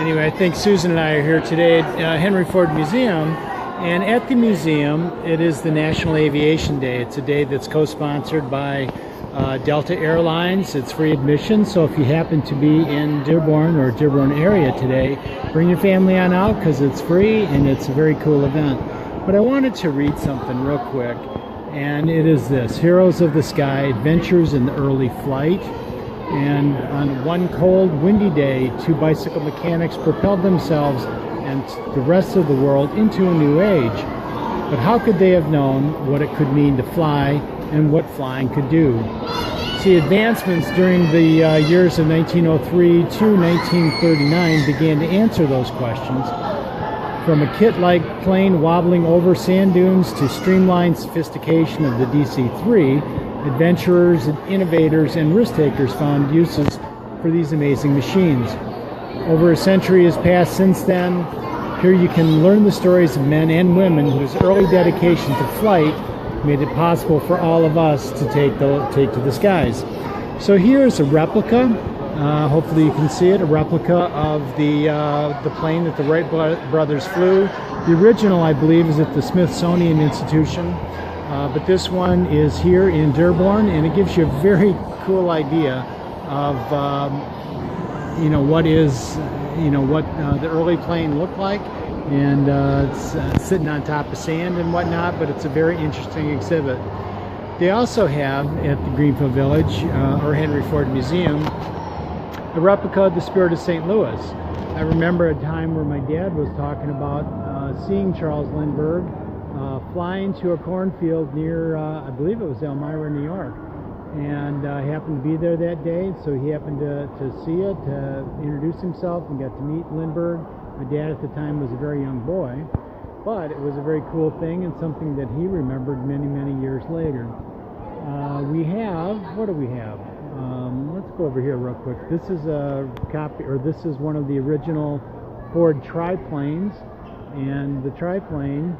Anyway, I think Susan and I are here today at Henry Ford Museum, and at the museum it is the National Aviation Day. It's a day that's co-sponsored by Delta Airlines. It's free admission, so if you happen to be in Dearborn or Dearborn area today, bring your family on out because it's free and it's a very cool event. But I wanted to read something real quick, and it is this: Heroes of the Sky, Adventures in Early Flight. And on one cold, windy day, two bicycle mechanics propelled themselves and the rest of the world into a new age. But how could they have known what it could mean to fly and what flying could do? See, advancements during the years of 1903 to 1939 began to answer those questions. From a kit-like plane wobbling over sand dunes to streamlined sophistication of the DC-3, adventurers, innovators, and risk-takers found uses for these amazing machines. Over a century has passed since then. Here you can learn the stories of men and women whose early dedication to flight made it possible for all of us to take to the skies. So here is a replica. Hopefully you can see it, a replica of the plane that the Wright brothers flew. The original, I believe, is at the Smithsonian Institution. But this one is here in Dearborn, and it gives you a very cool idea of what the early plane looked like, and it's sitting on top of sand and whatnot. But it's a very interesting exhibit. They also have at the Greenfield Village or Henry Ford Museum a replica of the Spirit of St. Louis. I remember a time where my dad was talking about seeing Charles Lindbergh flying to a cornfield near, I believe it was Elmira, New York, and happened to be there that day, so he happened to see it, to introduce himself, and got to meet Lindbergh. My dad at the time was a very young boy, but it was a very cool thing and something that he remembered many, many years later. We have, what do we have? Let's go over here real quick. This is a copy, or this is one of the original Ford triplanes, and the triplane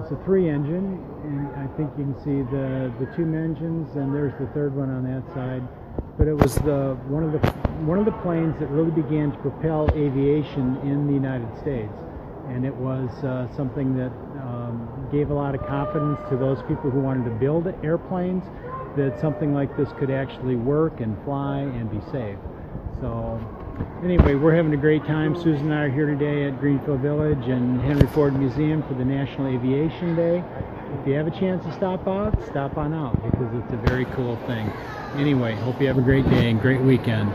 it's a 3-engine, and I think you can see the 2 engines, and there's the third one on that side. But it was one of the planes that really began to propel aviation in the United States, and it was something that gave a lot of confidence to those people who wanted to build airplanes, that something like this could actually work and fly and be safe. So anyway, we're having a great time. Susan and I are here today at Greenfield Village and Henry Ford Museum for the National Aviation Day. If you have a chance to stop on out, because it's a very cool thing. Anyway, hope you have a great day and great weekend.